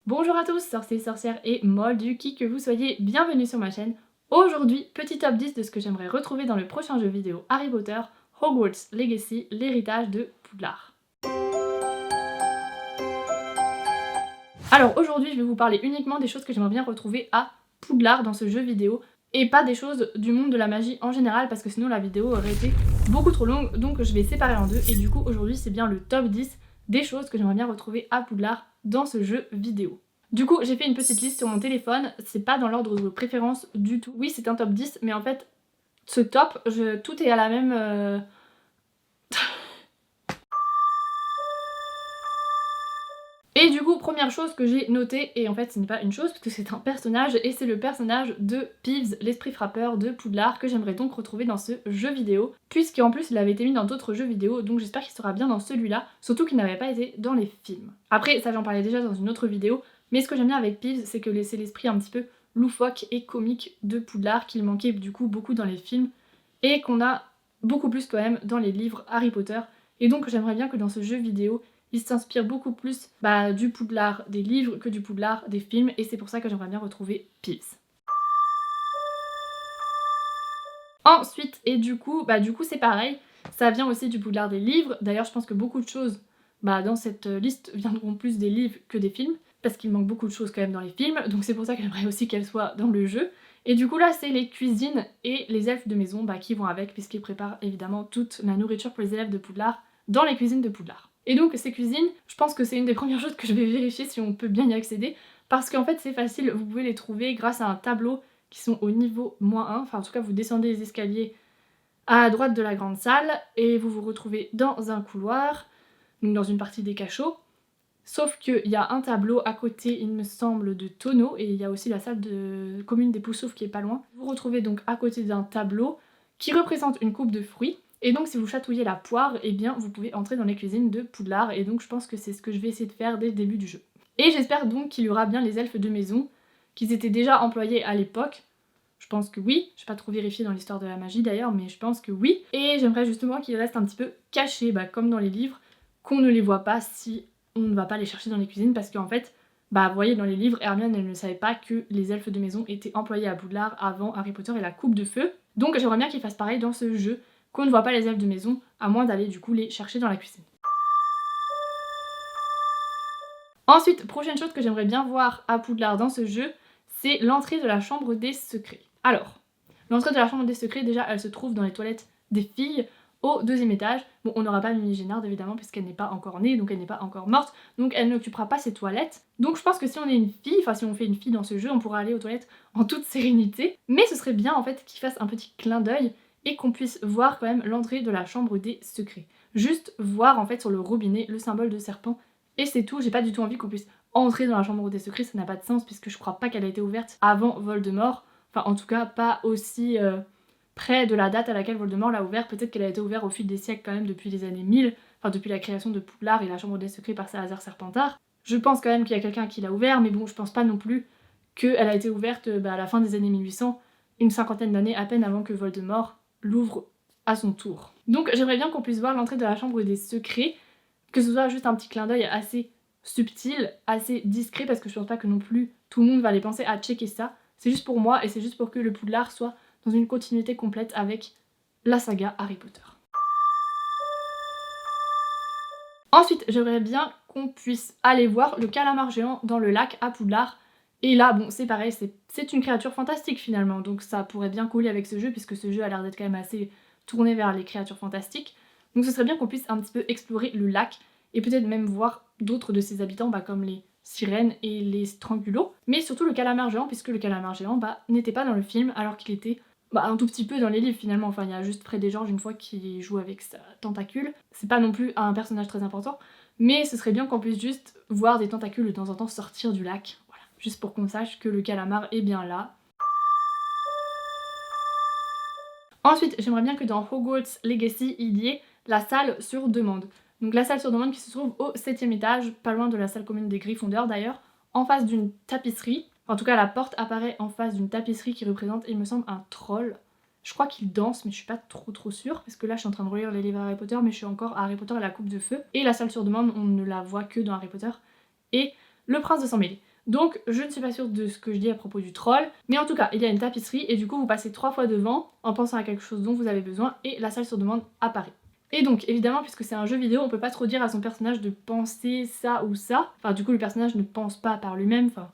Bonjour à tous, sorciers, sorcières et moldus, qui que vous soyez, bienvenue sur ma chaîne. Aujourd'hui, petit top 10 de ce que j'aimerais retrouver dans le prochain jeu vidéo Harry Potter, Hogwarts Legacy, l'héritage de Poudlard. Alors aujourd'hui, je vais vous parler uniquement des choses que j'aimerais bien retrouver à Poudlard dans ce jeu vidéo, et pas des choses du monde de la magie en général, parce que sinon la vidéo aurait été beaucoup trop longue, donc je vais séparer en deux, et du coup aujourd'hui c'est bien le top 10 des choses que j'aimerais bien retrouver à Poudlard dans ce jeu vidéo. Du coup, j'ai fait une petite liste sur mon téléphone, c'est pas dans l'ordre de préférence du tout. Oui, c'est un top 10, mais en fait, ce top, tout est à la même... Et du coup, première chose que j'ai notée, et en fait ce n'est pas une chose, parce que c'est un personnage, et c'est le personnage de Peeves, l'esprit frappeur de Poudlard, que j'aimerais donc retrouver dans ce jeu vidéo, puisqu'en plus il avait été mis dans d'autres jeux vidéo, donc j'espère qu'il sera bien dans celui-là, surtout qu'il n'avait pas été dans les films. Après, ça j'en parlais déjà dans une autre vidéo, mais ce que j'aime bien avec Peeves, c'est que c'est l'esprit un petit peu loufoque et comique de Poudlard, qu'il manquait du coup beaucoup dans les films, et qu'on a beaucoup plus quand même dans les livres Harry Potter, et donc j'aimerais bien que dans ce jeu vidéo, il s'inspire beaucoup plus du Poudlard des livres que du Poudlard des films, et c'est pour ça que j'aimerais bien retrouver Peeves. Ensuite, et du coup c'est pareil, ça vient aussi du Poudlard des livres. D'ailleurs je pense que beaucoup de choses dans cette liste viendront plus des livres que des films, parce qu'il manque beaucoup de choses quand même dans les films, donc c'est pour ça que j'aimerais aussi qu'elles soient dans le jeu. Et du coup là c'est les cuisines et les elfes de maison qui vont avec, puisqu'ils préparent évidemment toute la nourriture pour les élèves de Poudlard dans les cuisines de Poudlard. Et donc ces cuisines, je pense que c'est une des premières choses que je vais vérifier si on peut bien y accéder, parce qu'en fait c'est facile, vous pouvez les trouver grâce à un tableau qui sont au niveau -1, enfin en tout cas vous descendez les escaliers à droite de la grande salle, et vous vous retrouvez dans un couloir, donc dans une partie des cachots, sauf qu'il y a un tableau à côté, il me semble, de tonneaux, et il y a aussi la salle de commune des Poussoufs qui est pas loin. Vous vous retrouvez donc à côté d'un tableau qui représente une coupe de fruits, et donc si vous chatouillez la poire, eh bien vous pouvez entrer dans les cuisines de Poudlard, et donc je pense que c'est ce que je vais essayer de faire dès le début du jeu. Et j'espère donc qu'il y aura bien les elfes de maison, qu'ils étaient déjà employés à l'époque. Je pense que oui, je n'ai pas trop vérifié dans l'histoire de la magie d'ailleurs, mais je pense que oui. Et j'aimerais justement qu'ils restent un petit peu cachés, comme dans les livres, qu'on ne les voit pas si on ne va pas les chercher dans les cuisines, parce qu'en fait, vous voyez dans les livres, Hermione elle ne savait pas que les elfes de maison étaient employés à Poudlard avant Harry Potter et la coupe de feu. Donc j'aimerais bien qu'ils fassent pareil dans ce jeu, qu'on ne voit pas les elfes de maison, à moins d'aller du coup les chercher dans la cuisine. Ensuite, prochaine chose que j'aimerais bien voir à Poudlard dans ce jeu, c'est l'entrée de la chambre des secrets. Alors, l'entrée de la chambre des secrets, déjà, elle se trouve dans les toilettes des filles, au 2e étage. Bon, on n'aura pas Mimi Génard évidemment, puisqu'elle n'est pas encore née, donc elle n'est pas encore morte, donc elle n'occupera pas ces toilettes. Donc je pense que si on est une fille, enfin si on fait une fille dans ce jeu, on pourra aller aux toilettes en toute sérénité. Mais ce serait bien en fait qu'il fasse un petit clin d'œil et qu'on puisse voir quand même l'entrée de la chambre des secrets. Juste voir en fait sur le robinet le symbole de serpent, et c'est tout. J'ai pas du tout envie qu'on puisse entrer dans la chambre des secrets, ça n'a pas de sens, puisque je crois pas qu'elle a été ouverte avant Voldemort. Enfin en tout cas pas aussi près de la date à laquelle Voldemort l'a ouvert. Peut-être qu'elle a été ouverte au fil des siècles quand même, depuis les années 1000, enfin depuis la création de Poudlard et la chambre des secrets par Salazar Serpentard. Je pense quand même qu'il y a quelqu'un qui l'a ouvert, mais bon je pense pas non plus qu'elle a été ouverte à la fin des années 1800, une cinquantaine d'années à peine avant que Voldemort l'ouvre à son tour. Donc j'aimerais bien qu'on puisse voir l'entrée de la chambre des secrets, que ce soit juste un petit clin d'œil assez subtil, assez discret, parce que je pense pas que non plus tout le monde va aller penser à checker ça. C'est juste pour moi, et c'est juste pour que le Poudlard soit dans une continuité complète avec la saga Harry Potter. Ensuite, j'aimerais bien qu'on puisse aller voir le calamar géant dans le lac à Poudlard. Et là, bon, c'est pareil, c'est une créature fantastique finalement, donc ça pourrait bien coller avec ce jeu, puisque ce jeu a l'air d'être quand même assez tourné vers les créatures fantastiques. Donc ce serait bien qu'on puisse un petit peu explorer le lac, et peut-être même voir d'autres de ses habitants, comme les sirènes et les strangulots, mais surtout le calamar géant, puisque le calamar géant n'était pas dans le film, alors qu'il était un tout petit peu dans les livres finalement. Enfin il y a juste Fred et George une fois qui joue avec sa tentacule, c'est pas non plus un personnage très important, mais ce serait bien qu'on puisse juste voir des tentacules de temps en temps sortir du lac, voilà, juste pour qu'on sache que le calamar est bien là. Ensuite, j'aimerais bien que dans Hogwarts Legacy, il y ait la salle sur demande. Donc la salle sur demande qui se trouve au 7e étage, pas loin de la salle commune des Gryffondors d'ailleurs, en face d'une tapisserie. En tout cas, la porte apparaît en face d'une tapisserie qui représente, il me semble, un troll. Je crois qu'il danse, mais je suis pas trop sûre, parce que là je suis en train de relire les livres Harry Potter, mais je suis encore à Harry Potter et la coupe de feu. Et la salle sur demande, on ne la voit que dans Harry Potter et le prince de sang mêlé. Donc je ne suis pas sûre de ce que je dis à propos du troll, mais en tout cas il y a une tapisserie et du coup vous passez 3 fois devant en pensant à quelque chose dont vous avez besoin et la salle sur demande apparaît. Et donc évidemment puisque c'est un jeu vidéo on peut pas trop dire à son personnage de penser ça ou ça, enfin du coup le personnage ne pense pas par lui-même, enfin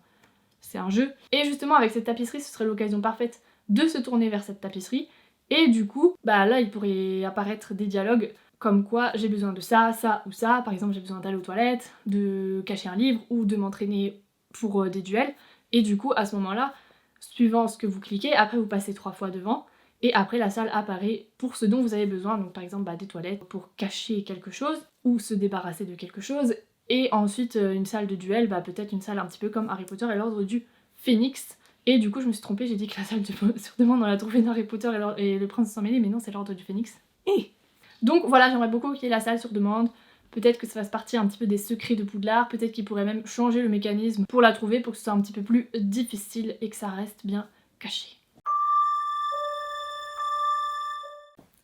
c'est un jeu. Et justement avec cette tapisserie ce serait l'occasion parfaite de se tourner vers cette tapisserie et du coup bah là il pourrait apparaître des dialogues comme quoi j'ai besoin de ça, ça ou ça, par exemple j'ai besoin d'aller aux toilettes, de cacher un livre ou de m'entraîner pour des duels, et du coup à ce moment là, suivant ce que vous cliquez, après vous passez 3 fois devant, et après la salle apparaît pour ce dont vous avez besoin, donc par exemple des toilettes pour cacher quelque chose, ou se débarrasser de quelque chose, et ensuite une salle de duel, peut-être une salle un petit peu comme Harry Potter et l'ordre du Phénix, et du coup je me suis trompée, j'ai dit que la salle sur demande on l'a trouvée dans Harry Potter et le prince sans mêlé, mais non c'est l'ordre du Phénix. Donc voilà, j'aimerais beaucoup qu'il y ait la salle sur demande. Peut-être que ça fasse partie un petit peu des secrets de Poudlard, peut-être qu'il pourrait même changer le mécanisme pour la trouver pour que ce soit un petit peu plus difficile et que ça reste bien caché.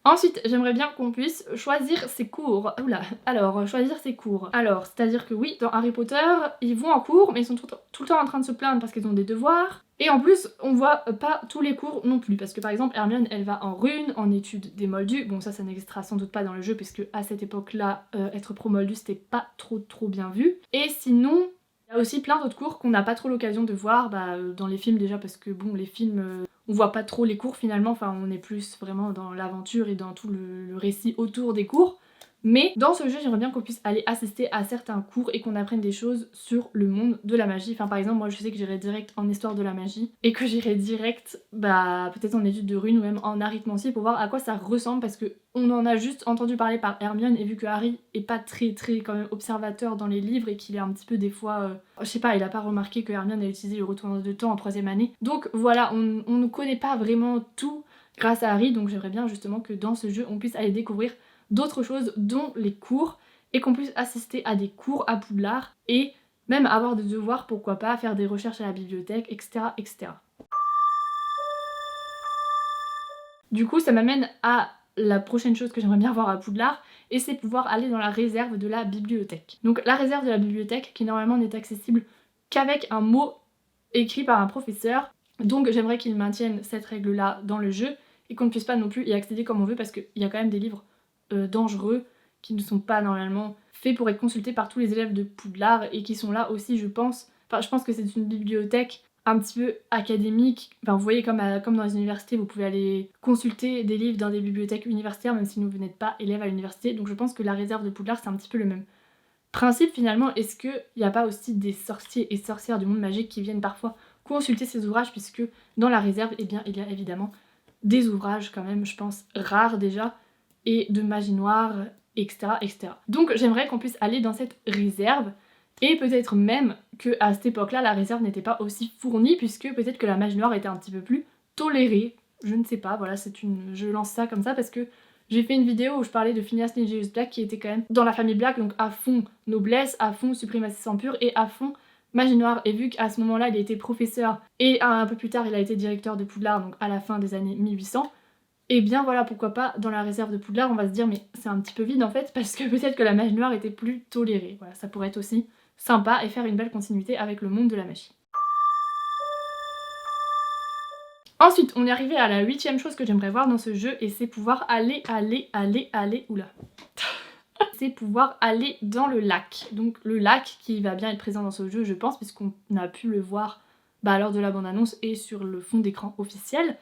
Ensuite, j'aimerais bien qu'on puisse choisir ses cours. Oula, alors, choisir ses cours. Alors, c'est-à-dire que oui, dans Harry Potter, ils vont en cours, mais ils sont tout le temps en train de se plaindre parce qu'ils ont des devoirs. Et en plus, on voit pas tous les cours non plus, parce que par exemple, Hermione, elle va en runes, en études des moldus. Bon, ça n'existera sans doute pas dans le jeu, puisque à cette époque-là, être pro-moldu, c'était pas trop bien vu. Et sinon, il y a aussi plein d'autres cours qu'on n'a pas trop l'occasion de voir dans les films déjà, parce que bon, les films... on voit pas trop les cours finalement, enfin on est plus vraiment dans l'aventure et dans tout le récit autour des cours. Mais dans ce jeu j'aimerais bien qu'on puisse aller assister à certains cours et qu'on apprenne des choses sur le monde de la magie. Enfin par exemple moi je sais que j'irai direct en histoire de la magie et que j'irai direct peut-être en études de runes ou même en arithmancie pour voir à quoi ça ressemble, parce que on en a juste entendu parler par Hermione et vu que Harry est pas très quand même observateur dans les livres et qu'il est un petit peu des fois... je sais pas, il a pas remarqué que Hermione a utilisé le retour de temps en 3ème année. Donc voilà, on ne connaît pas vraiment tout grâce à Harry, donc j'aimerais bien justement que dans ce jeu on puisse aller découvrir d'autres choses dont les cours et qu'on puisse assister à des cours à Poudlard et même avoir des devoirs, pourquoi pas, faire des recherches à la bibliothèque, etc. etc. Du coup ça m'amène à la prochaine chose que j'aimerais bien voir à Poudlard, et c'est pouvoir aller dans la réserve de la bibliothèque. Donc la réserve de la bibliothèque qui normalement n'est accessible qu'avec un mot écrit par un professeur, donc j'aimerais qu'ils maintiennent cette règle là dans le jeu et qu'on ne puisse pas non plus y accéder comme on veut, parce qu'il y a quand même des livres dangereux qui ne sont pas normalement faits pour être consultés par tous les élèves de Poudlard et qui sont là aussi je pense que c'est une bibliothèque un petit peu académique, enfin vous voyez comme dans les universités vous pouvez aller consulter des livres dans des bibliothèques universitaires même si vous n'êtes pas élève à l'université, donc je pense que la réserve de Poudlard c'est un petit peu le même principe finalement. Est-ce qu'il n'y a pas aussi des sorciers et sorcières du monde magique qui viennent parfois consulter ces ouvrages, puisque dans la réserve eh bien, il y a évidemment des ouvrages quand même je pense rares déjà et de magie noire, etc. etc. Donc j'aimerais qu'on puisse aller dans cette réserve, et peut-être même qu'à cette époque-là, la réserve n'était pas aussi fournie, puisque peut-être que la magie noire était un petit peu plus tolérée. Je ne sais pas, voilà, je lance ça comme ça parce que j'ai fait une vidéo où je parlais de Phineas Nigerius Black qui était quand même dans la famille Black, donc à fond noblesse, à fond suprématie sans pure et à fond magie noire. Et vu qu'à ce moment-là, il était professeur et un peu plus tard, il a été directeur de Poudlard, donc à la fin des années 1800, et bien voilà, pourquoi pas, dans la réserve de Poudlard, on va se dire mais c'est un petit peu vide en fait, parce que peut-être que la magie noire était plus tolérée. Voilà, ça pourrait être aussi sympa et faire une belle continuité avec le monde de la magie. Ensuite, on est arrivé à la 8ème chose que j'aimerais voir dans ce jeu, et c'est pouvoir oula c'est pouvoir aller dans le lac. Donc le lac qui va bien être présent dans ce jeu je pense, puisqu'on a pu le voir lors de la bande-annonce et sur le fond d'écran officiel.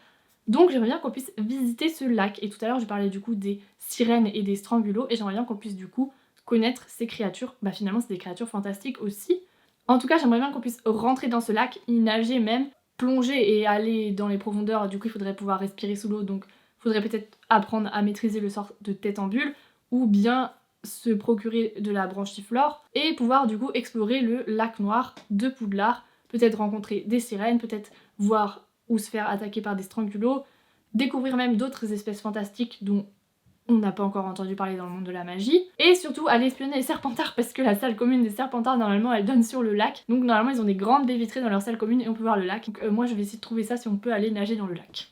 Donc j'aimerais bien qu'on puisse visiter ce lac, et tout à l'heure je parlais du coup des sirènes et des strangulos, et j'aimerais bien qu'on puisse du coup connaître ces créatures. Finalement c'est des créatures fantastiques aussi. En tout cas j'aimerais bien qu'on puisse rentrer dans ce lac, y nager même, plonger et aller dans les profondeurs. Du coup il faudrait pouvoir respirer sous l'eau, donc il faudrait peut-être apprendre à maîtriser le sort de tête en bulle, ou bien se procurer de la branchiflore et pouvoir du coup explorer le lac noir de Poudlard, peut-être rencontrer des sirènes, peut-être voir ou se faire attaquer par des strangulos, découvrir même d'autres espèces fantastiques dont on n'a pas encore entendu parler dans le monde de la magie, et surtout aller espionner les Serpentards, parce que la salle commune des Serpentards normalement elle donne sur le lac, donc normalement ils ont des grandes baies vitrées dans leur salle commune et on peut voir le lac, donc moi je vais essayer de trouver ça si on peut aller nager dans le lac.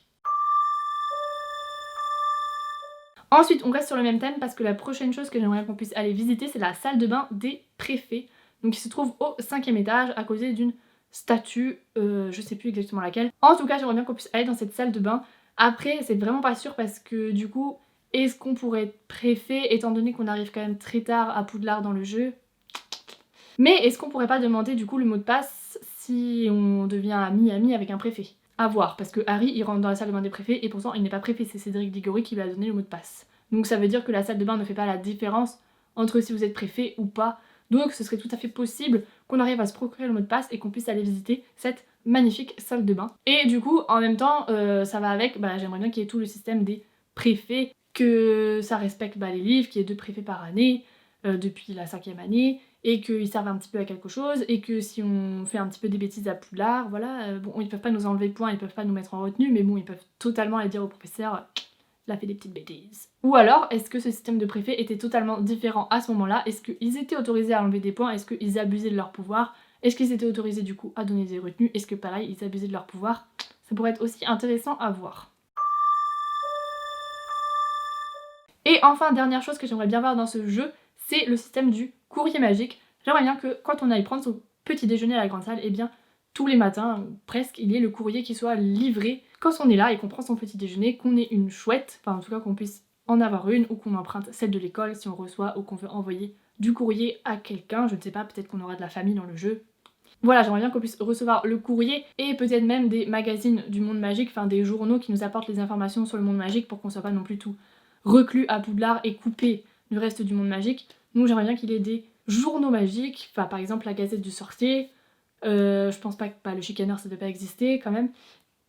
Ensuite on reste sur le même thème parce que la prochaine chose que j'aimerais qu'on puisse aller visiter c'est la salle de bain des préfets, donc qui se trouve au 5ème étage à côté d'une statue, je sais plus exactement laquelle. En tout cas, j'aimerais bien qu'on puisse aller dans cette salle de bain. Après, c'est vraiment pas sûr parce que du coup, est-ce qu'on pourrait être préfet étant donné qu'on arrive quand même très tard à Poudlard dans le jeu? Mais est-ce qu'on pourrait pas demander du coup le mot de passe si on devient ami avec un préfet? À voir, parce que Harry il rentre dans la salle de bain des préfets et pourtant il n'est pas préfet, c'est Cédric Diggory qui lui a donné le mot de passe. Donc ça veut dire que la salle de bain ne fait pas la différence entre si vous êtes préfet ou pas. Donc ce serait tout à fait possible qu'on arrive à se procurer le mot de passe et qu'on puisse aller visiter cette magnifique salle de bain. Et du coup, en même temps, ça va avec, j'aimerais bien qu'il y ait tout le système des préfets, que ça respecte les livres, qu'il y ait 2 préfets par année, depuis la 5e année, et qu'ils servent un petit peu à quelque chose, et que si on fait un petit peu des bêtises à Poudlard, voilà, bon, ils peuvent pas nous enlever de points, ils peuvent pas nous mettre en retenue, mais bon, ils peuvent totalement aller dire au professeur, il a fait des petites bêtises. Ou alors, est-ce que ce système de préfet était totalement différent à ce moment-là? Est-ce qu'ils étaient autorisés à enlever des points? Est-ce qu'ils abusaient de leur pouvoir? Est-ce qu'ils étaient autorisés du coup à donner des retenues? Est-ce que pareil, ils abusaient de leur pouvoir? Ça pourrait être aussi intéressant à voir. Et enfin, dernière chose que j'aimerais bien voir dans ce jeu, c'est le système du courrier magique. J'aimerais bien que quand on aille prendre son petit déjeuner à la grande salle, et bien tous les matins, presque, il y ait le courrier qui soit livré quand on est là et qu'on prend son petit déjeuner, qu'on ait une chouette, enfin en tout cas qu'on puisse en avoir une, ou qu'on emprunte celle de l'école si on reçoit ou qu'on veut envoyer du courrier à quelqu'un, je ne sais pas, peut-être qu'on aura de la famille dans le jeu. Voilà, j'aimerais bien qu'on puisse recevoir le courrier et peut-être même des magazines du monde magique, enfin des journaux qui nous apportent les informations sur le monde magique pour qu'on soit pas non plus tout reclus à Poudlard et coupé du reste du monde magique. Donc j'aimerais bien qu'il y ait des journaux magiques, enfin par exemple la Gazette du Sorcier, je pense pas que le Chicaneur ça devait pas exister quand même.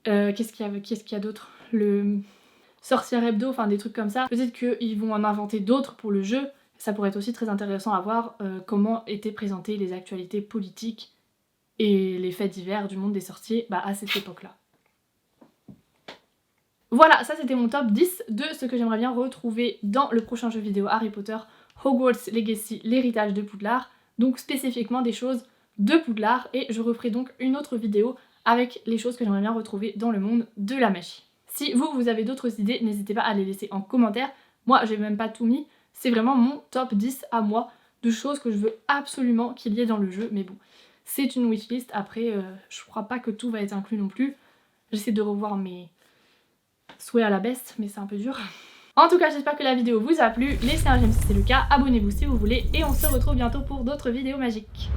Qu'est-ce qu'il y a d'autre? Le Sorcière Hebdo, enfin des trucs comme ça. Peut-être qu'ils vont en inventer d'autres pour le jeu. Ça pourrait être aussi très intéressant à voir comment étaient présentées les actualités politiques et les faits divers du monde des sorciers à cette époque-là. Voilà, ça c'était mon top 10 de ce que j'aimerais bien retrouver dans le prochain jeu vidéo Harry Potter Hogwarts Legacy, l'héritage de Poudlard, donc spécifiquement des choses de Poudlard, et je referai donc une autre vidéo avec les choses que j'aimerais bien retrouver dans le monde de la magie. Si vous avez d'autres idées, n'hésitez pas à les laisser en commentaire. Moi, j'ai même pas tout mis, c'est vraiment mon top 10 à moi de choses que je veux absolument qu'il y ait dans le jeu, mais bon, c'est une wishlist, après je crois pas que tout va être inclus non plus. J'essaie de revoir mes souhaits à la baisse, mais c'est un peu dur. En tout cas, j'espère que la vidéo vous a plu, laissez un j'aime si c'est le cas, abonnez-vous si vous voulez, et on se retrouve bientôt pour d'autres vidéos magiques.